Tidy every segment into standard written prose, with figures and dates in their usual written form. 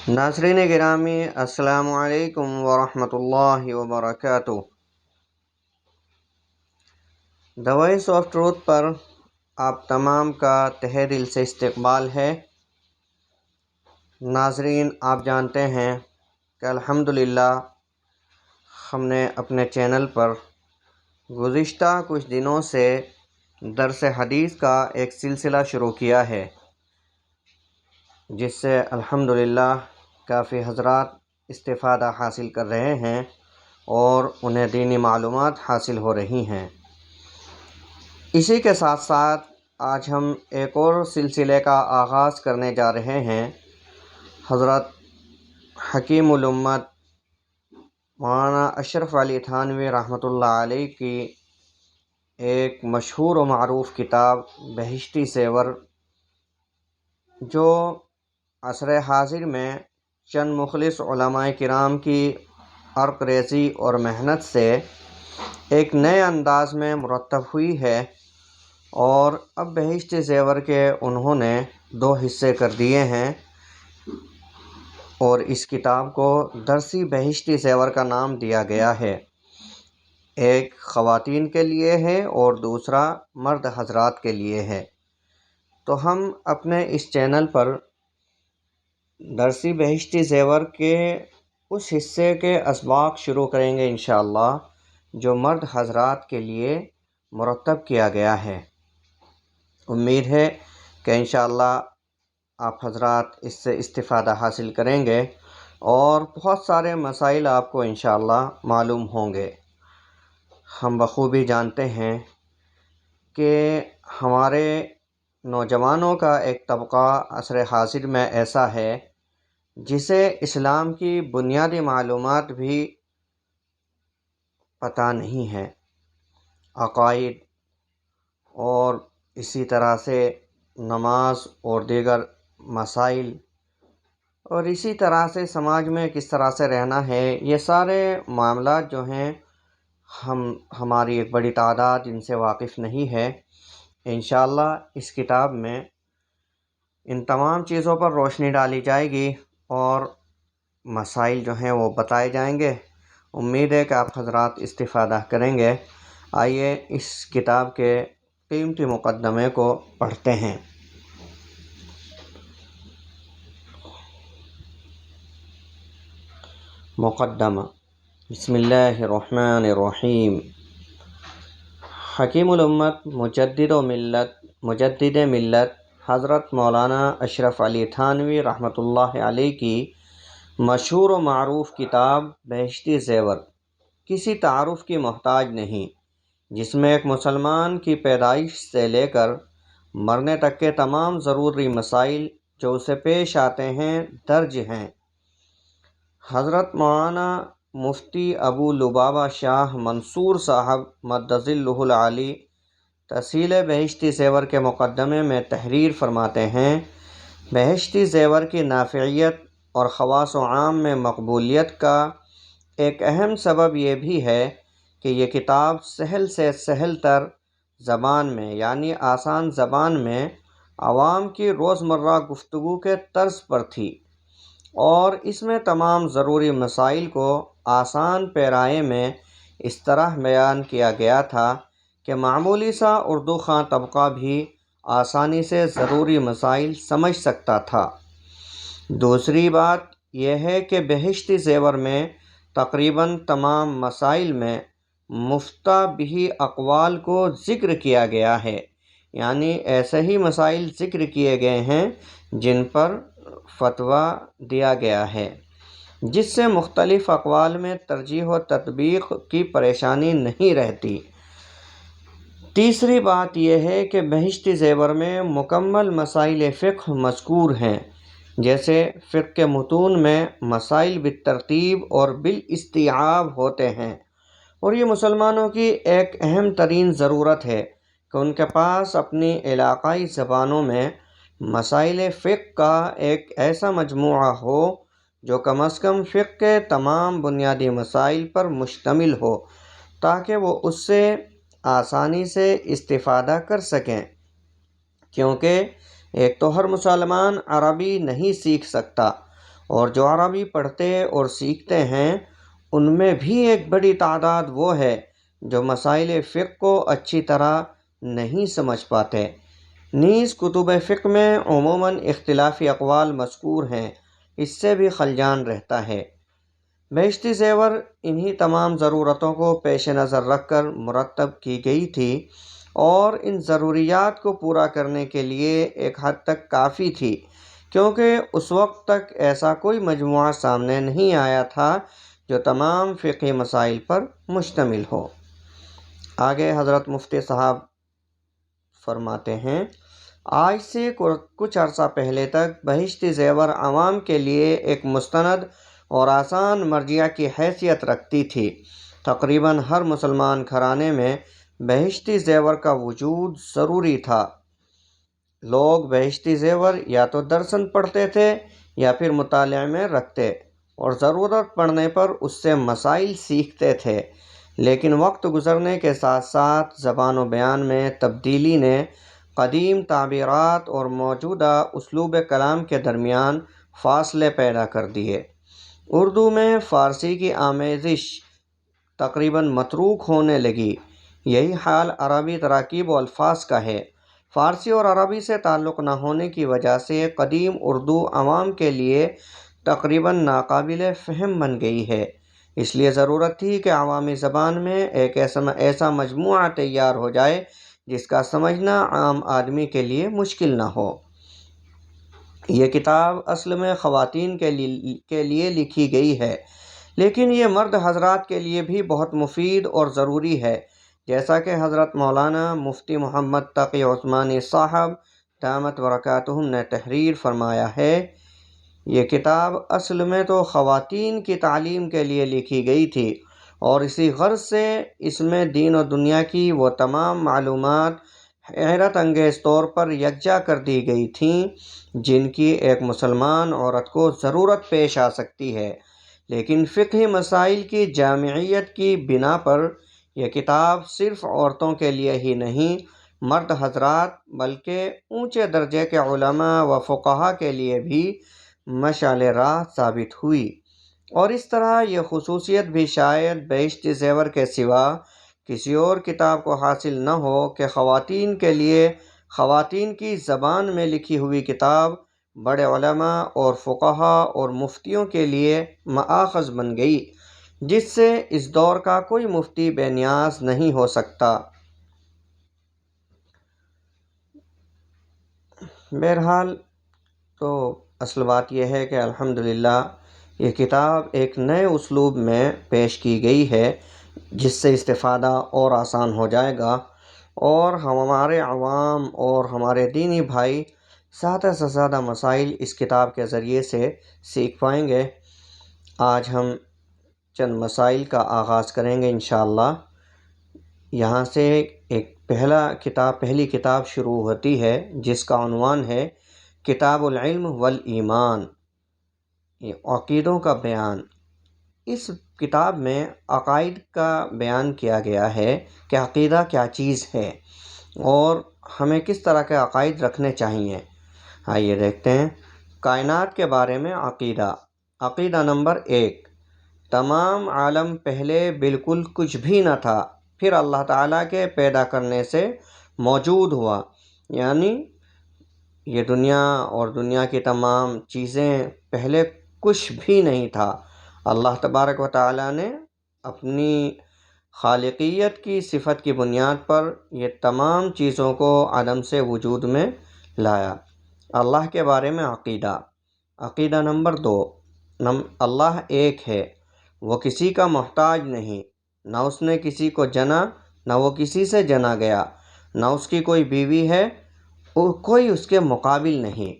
ناظرین گرامی، السلام علیکم ورحمۃ اللہ وبرکاتہ۔ دی وائس آف ٹروتھ پر آپ تمام کا تہہ دل سے استقبال ہے۔ ناظرین، آپ جانتے ہیں کہ الحمدللہ ہم نے اپنے چینل پر گزشتہ کچھ دنوں سے درس حدیث کا ایک سلسلہ شروع کیا ہے، جس سے الحمدللہ کافی حضرات استفادہ حاصل کر رہے ہیں اور انہیں دینی معلومات حاصل ہو رہی ہیں۔ اسی کے ساتھ ساتھ آج ہم ایک اور سلسلے کا آغاز کرنے جا رہے ہیں۔ حضرت حکیم الامت مولانا اشرف علی تھانوی رحمۃ اللہ علیہ کی ایک مشہور و معروف کتاب بہشتی زیور، جو عصر حاضر میں چند مخلص علماء کرام کی عرق ریزی اور محنت سے ایک نئے انداز میں مرتب ہوئی ہے، اور اب بہشتی زیور کے انہوں نے 2 حصے کر دیے ہیں، اور اس کتاب کو درسی بہشتی زیور کا نام دیا گیا ہے۔ ایک خواتین کے لیے ہے اور دوسرا مرد حضرات کے لیے ہے۔ تو ہم اپنے اس چینل پر درسی بہشتی زیور کے اس حصے کے اسباق شروع کریں گے انشاءاللہ، جو مرد حضرات کے لیے مرتب کیا گیا ہے۔ امید ہے کہ انشاءاللہ آپ حضرات اس سے استفادہ حاصل کریں گے اور بہت سارے مسائل آپ کو انشاءاللہ معلوم ہوں گے۔ ہم بخوبی جانتے ہیں کہ ہمارے نوجوانوں کا ایک طبقہ عصر حاضر میں ایسا ہے جسے اسلام کی بنیادی معلومات بھی پتہ نہیں ہے، عقائد اور اسی طرح سے نماز اور دیگر مسائل، اور اسی طرح سے سماج میں کس طرح سے رہنا ہے، یہ سارے معاملات جو ہیں ہماری ایک بڑی تعداد ان سے واقف نہیں ہے۔ انشاءاللہ اس کتاب میں ان تمام چیزوں پر روشنی ڈالی جائے گی اور مسائل جو ہیں وہ بتائے جائیں گے۔ امید ہے کہ آپ حضرات استفادہ کریں گے۔ آئیے اس کتاب کے قیمتی مقدمے کو پڑھتے ہیں۔ مقدمہ۔ بسم اللہ الرحمن الرحیم۔ حکیم الامت مجدد ملت حضرت مولانا اشرف علی تھانوی رحمۃ اللہ علیہ کی مشہور و معروف کتاب بہشتی زیور کسی تعارف کی محتاج نہیں، جس میں ایک مسلمان کی پیدائش سے لے کر مرنے تک کے تمام ضروری مسائل جو اسے پیش آتے ہیں درج ہیں۔ حضرت مولانا مفتی ابو لبابہ شاہ منصور صاحب مدظلہ العالی تحصیل بہشتی زیور کے مقدمے میں تحریر فرماتے ہیں، بہشتی زیور کی نافعیت اور خواص و عام میں مقبولیت کا ایک اہم سبب یہ بھی ہے کہ یہ کتاب سہل سے سہل تر زبان میں، یعنی آسان زبان میں عوام کی روزمرہ گفتگو کے طرز پر تھی، اور اس میں تمام ضروری مسائل کو آسان پیرائے میں اس طرح بیان کیا گیا تھا کہ معمولی سا اردو خواں طبقہ بھی آسانی سے ضروری مسائل سمجھ سکتا تھا۔ دوسری بات یہ ہے کہ بہشتی زیور میں تقریباً تمام مسائل میں مفتہ بھی اقوال کو ذکر کیا گیا ہے، یعنی ایسے ہی مسائل ذکر کیے گئے ہیں جن پر فتویٰ دیا گیا ہے، جس سے مختلف اقوال میں ترجیح و تطبیق کی پریشانی نہیں رہتی۔ تیسری بات یہ ہے کہ بہشتی زیور میں مکمل مسائل فقہ مذکور ہیں، جیسے فقہ کے متون میں مسائل بالترتیب اور بالاستیعاب ہوتے ہیں، اور یہ مسلمانوں کی ایک اہم ترین ضرورت ہے کہ ان کے پاس اپنی علاقائی زبانوں میں مسائل فقہ کا ایک ایسا مجموعہ ہو جو کم از کم فقہ کے تمام بنیادی مسائل پر مشتمل ہو، تاکہ وہ اس سے آسانی سے استفادہ کر سکیں، کیونکہ ایک تو ہر مسلمان عربی نہیں سیکھ سکتا، اور جو عربی پڑھتے اور سیکھتے ہیں ان میں بھی ایک بڑی تعداد وہ ہے جو مسائل فقہ کو اچھی طرح نہیں سمجھ پاتے۔ نیز کتب فقہ میں عموماً اختلافی اقوال مذکور ہیں، اس سے بھی خلجان رہتا ہے۔ بہشتی زیور انہی تمام ضرورتوں کو پیش نظر رکھ کر مرتب کی گئی تھی اور ان ضروریات کو پورا کرنے کے لیے ایک حد تک کافی تھی، کیونکہ اس وقت تک ایسا کوئی مجموعہ سامنے نہیں آیا تھا جو تمام فقہی مسائل پر مشتمل ہو۔ آگے حضرت مفتی صاحب فرماتے ہیں، آج سے کچھ عرصہ پہلے تک بہشتی زیور عوام کے لیے ایک مستند اور آسان مرجع کی حیثیت رکھتی تھی۔ تقریباً ہر مسلمان گھرانے میں بہشتی زیور کا وجود ضروری تھا۔ لوگ بہشتی زیور یا تو درسن پڑھتے تھے یا پھر مطالعے میں رکھتے اور ضرورت پڑنے پر اس سے مسائل سیکھتے تھے، لیکن وقت گزرنے کے ساتھ ساتھ زبان و بیان میں تبدیلی نے قدیم تعبیرات اور موجودہ اسلوب کلام کے درمیان فاصلے پیدا کر دیے۔ اردو میں فارسی کی آمیزش تقریباً متروک ہونے لگی۔ یہی حال عربی تراکیب و الفاظ کا ہے۔ فارسی اور عربی سے تعلق نہ ہونے کی وجہ سے قدیم اردو عوام کے لیے تقریباً ناقابل فہم بن گئی ہے۔ اس لیے ضرورت تھی کہ عوامی زبان میں ایک ایسا مجموعہ تیار ہو جائے جس کا سمجھنا عام آدمی کے لیے مشکل نہ ہو۔ یہ کتاب اصل میں خواتین کے لیے لکھی گئی ہے، لیکن یہ مرد حضرات کے لیے بھی بہت مفید اور ضروری ہے، جیسا کہ حضرت مولانا مفتی محمد تقی عثمانی صاحب دامت برکاتہم نے تحریر فرمایا ہے۔ یہ کتاب اصل میں تو خواتین کی تعلیم کے لیے لکھی گئی تھی اور اسی غرض سے اس میں دین و دنیا کی وہ تمام معلومات حیرت انگیز طور پر یکجا کر دی گئی تھیں جن کی ایک مسلمان عورت کو ضرورت پیش آ سکتی ہے، لیکن فقہی مسائل کی جامعیت کی بنا پر یہ کتاب صرف عورتوں کے لیے ہی نہیں، مرد حضرات بلکہ اونچے درجے کے علماء و فقہا کے لیے بھی مشعل راہ ثابت ہوئی، اور اس طرح یہ خصوصیت بھی شاید بہشتی زیور کے سوا کسی اور کتاب کو حاصل نہ ہو کہ خواتین کے لیے خواتین کی زبان میں لکھی ہوئی کتاب بڑے علماء اور فقہا اور مفتیوں کے لیے مآخذ بن گئی، جس سے اس دور کا کوئی مفتی بے نیاز نہیں ہو سکتا۔ بہرحال تو اصل بات یہ ہے کہ الحمدللہ یہ کتاب ایک نئے اسلوب میں پیش کی گئی ہے جس سے استفادہ اور آسان ہو جائے گا اور ہمارے عوام اور ہمارے دینی بھائی زیادہ سے زیادہ مسائل اس کتاب کے ذریعے سے سیکھ پائیں گے۔ آج ہم چند مسائل کا آغاز کریں گے انشاءاللہ۔ یہاں سے ایک پہلی کتاب شروع ہوتی ہے جس کا عنوان ہے کتاب العلم والایمان، عقیدوں کا بیان۔ اس کتاب میں عقائد کا بیان کیا گیا ہے کہ عقیدہ کیا چیز ہے اور ہمیں کس طرح کے عقائد رکھنے چاہیے۔ آئیے دیکھتے ہیں۔ کائنات کے بارے میں عقیدہ۔ عقیدہ نمبر 1، تمام عالم پہلے بالکل کچھ بھی نہ تھا، پھر اللہ تعالیٰ کے پیدا کرنے سے موجود ہوا، یعنی یہ دنیا اور دنیا کی تمام چیزیں پہلے کچھ بھی نہیں تھا۔ اللہ تبارک و تعالیٰ نے اپنی خالقیت کی صفت کی بنیاد پر یہ تمام چیزوں کو عدم سے وجود میں لایا۔ اللہ کے بارے میں عقیدہ۔ عقیدہ نمبر 2، اللہ ایک ہے، وہ کسی کا محتاج نہیں، نہ اس نے کسی کو جنا نہ وہ کسی سے جنا گیا، نہ اس کی کوئی بیوی ہے، کوئی اس کے مقابل نہیں۔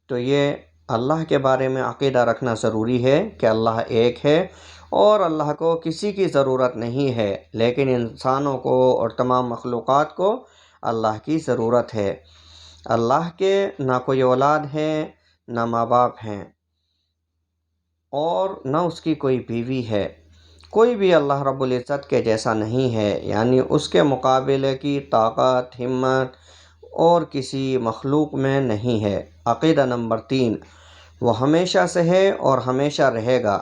تو یہ اللہ کے بارے میں عقیدہ رکھنا ضروری ہے کہ اللہ ایک ہے اور اللہ کو کسی کی ضرورت نہیں ہے، لیکن انسانوں کو اور تمام مخلوقات کو اللہ کی ضرورت ہے۔ اللہ کے نہ کوئی اولاد ہے، نہ ماں باپ ہیں، اور نہ اس کی کوئی بیوی ہے۔ کوئی بھی اللہ رب العزت کے جیسا نہیں ہے، یعنی اس کے مقابلے کی طاقت، ہمت اور کسی مخلوق میں نہیں ہے۔ عقیدہ نمبر 3، وہ ہمیشہ سے ہے اور ہمیشہ رہے گا۔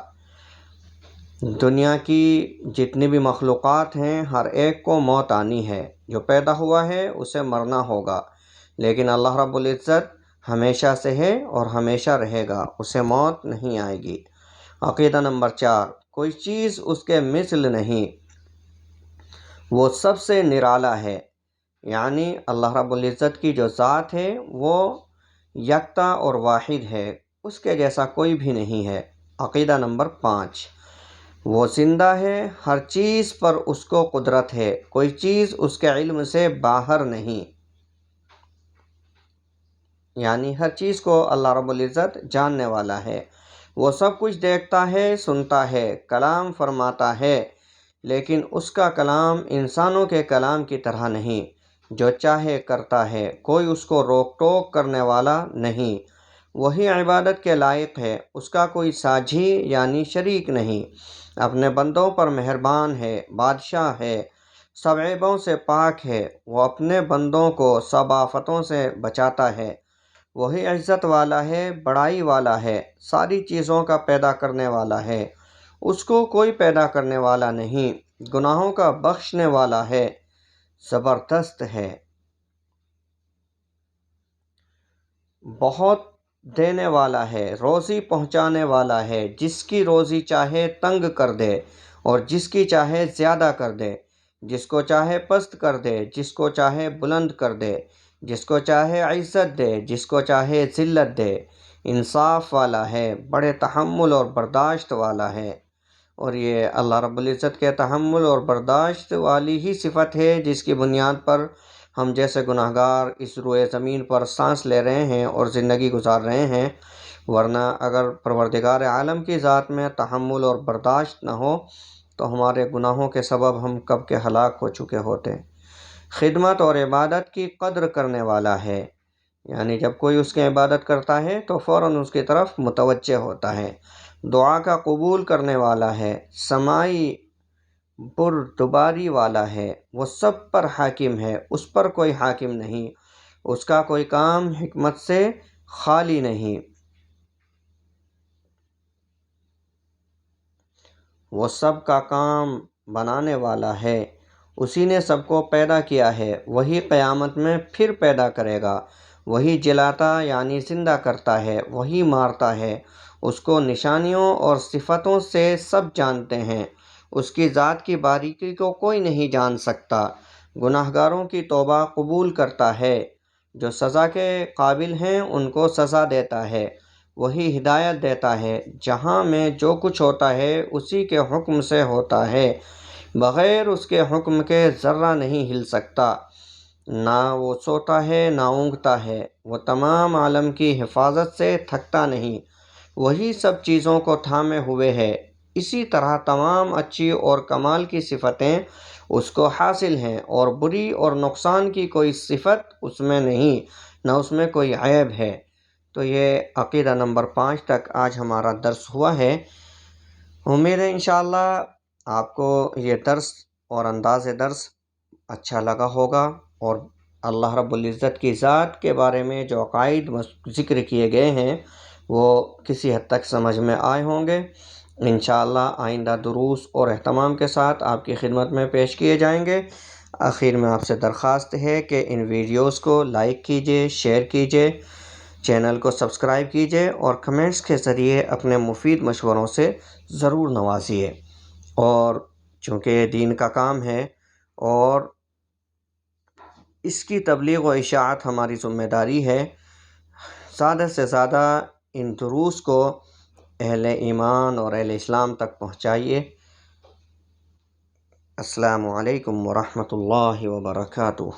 دنیا کی جتنی بھی مخلوقات ہیں ہر ایک کو موت آنی ہے، جو پیدا ہوا ہے اسے مرنا ہوگا، لیکن اللہ رب العزت ہمیشہ سے ہے اور ہمیشہ رہے گا، اسے موت نہیں آئے گی۔ عقیدہ نمبر 4، کوئی چیز اس کے مثل نہیں، وہ سب سے نرالا ہے، یعنی اللہ رب العزت کی جو ذات ہے وہ یکتا اور واحد ہے، اس کے جیسا کوئی بھی نہیں ہے۔ عقیدہ نمبر 5، وہ زندہ ہے، ہر چیز پر اس کو قدرت ہے، کوئی چیز اس کے علم سے باہر نہیں، یعنی ہر چیز کو اللہ رب العزت جاننے والا ہے۔ وہ سب کچھ دیکھتا ہے، سنتا ہے، کلام فرماتا ہے، لیکن اس کا کلام انسانوں کے کلام کی طرح نہیں، جو چاہے کرتا ہے، کوئی اس کو روک ٹوک کرنے والا نہیں۔ وہی عبادت کے لائق ہے، اس کا کوئی ساجھی یعنی شریک نہیں، اپنے بندوں پر مہربان ہے، بادشاہ ہے، سب عیبوں سے پاک ہے، وہ اپنے بندوں کو سب آفتوں سے بچاتا ہے، وہی عزت والا ہے، بڑائی والا ہے، ساری چیزوں کا پیدا کرنے والا ہے، اس کو کوئی پیدا کرنے والا نہیں، گناہوں کا بخشنے والا ہے، زبردست ہے، بہت دینے والا ہے، روزی پہنچانے والا ہے، جس کی روزی چاہے تنگ کر دے اور جس کی چاہے زیادہ کر دے، جس کو چاہے پست کر دے، جس کو چاہے بلند کر دے، جس کو چاہے عزت دے، جس کو چاہے ذلت دے، انصاف والا ہے، بڑے تحمل اور برداشت والا ہے۔ اور یہ اللہ رب العزت کے تحمل اور برداشت والی ہی صفت ہے جس کی بنیاد پر ہم جیسے گناہگار اس روئے زمین پر سانس لے رہے ہیں اور زندگی گزار رہے ہیں، ورنہ اگر پروردگار عالم کی ذات میں تحمل اور برداشت نہ ہو تو ہمارے گناہوں کے سبب ہم کب کے ہلاک ہو چکے ہوتے۔ خدمت اور عبادت کی قدر کرنے والا ہے، یعنی جب کوئی اس کی عبادت کرتا ہے تو فوراً اس کی طرف متوجہ ہوتا ہے، دعا کا قبول کرنے والا ہے، سمائی بردباری والا ہے، وہ سب پر حاکم ہے، اس پر کوئی حاکم نہیں، اس کا کوئی کام حکمت سے خالی نہیں، وہ سب کا کام بنانے والا ہے، اسی نے سب کو پیدا کیا ہے، وہی قیامت میں پھر پیدا کرے گا، وہی جلاتا یعنی زندہ کرتا ہے، وہی مارتا ہے، اس کو نشانیوں اور صفتوں سے سب جانتے ہیں، اس کی ذات کی باریکی کو کوئی نہیں جان سکتا، گناہگاروں کی توبہ قبول کرتا ہے، جو سزا کے قابل ہیں ان کو سزا دیتا ہے، وہی ہدایت دیتا ہے، جہاں میں جو کچھ ہوتا ہے اسی کے حکم سے ہوتا ہے، بغیر اس کے حکم کے ذرہ نہیں ہل سکتا، نہ وہ سوتا ہے نہ اونگتا ہے، وہ تمام عالم کی حفاظت سے تھکتا نہیں، وہی سب چیزوں کو تھامے ہوئے ہے، اسی طرح تمام اچھی اور کمال کی صفتیں اس کو حاصل ہیں، اور بری اور نقصان کی کوئی صفت اس میں نہیں، نہ اس میں کوئی عیب ہے۔ تو یہ عقیدہ نمبر 5 تک آج ہمارا درس ہوا ہے۔ امید ہے انشاءاللہ آپ کو یہ درس اور انداز درس اچھا لگا ہوگا، اور اللہ رب العزت کی ذات کے بارے میں جو عقائد ذکر کیے گئے ہیں وہ کسی حد تک سمجھ میں آئے ہوں گے۔ انشاءاللہ آئندہ دروس اور اہتمام کے ساتھ آپ کی خدمت میں پیش کیے جائیں گے۔ آخر میں آپ سے درخواست ہے کہ ان ویڈیوز کو لائک کیجئے، شیئر کیجئے، چینل کو سبسکرائب کیجئے اور کمنٹس کے ذریعے اپنے مفید مشوروں سے ضرور نوازیے، اور چونکہ یہ دین کا کام ہے اور اس کی تبلیغ و اشاعت ہماری ذمہ داری ہے، زیادہ سے زیادہ ان دروس کو اہل ایمان اور اہل اسلام تک پہنچائیے۔ السلام علیکم ورحمۃ اللہ وبرکاتہ۔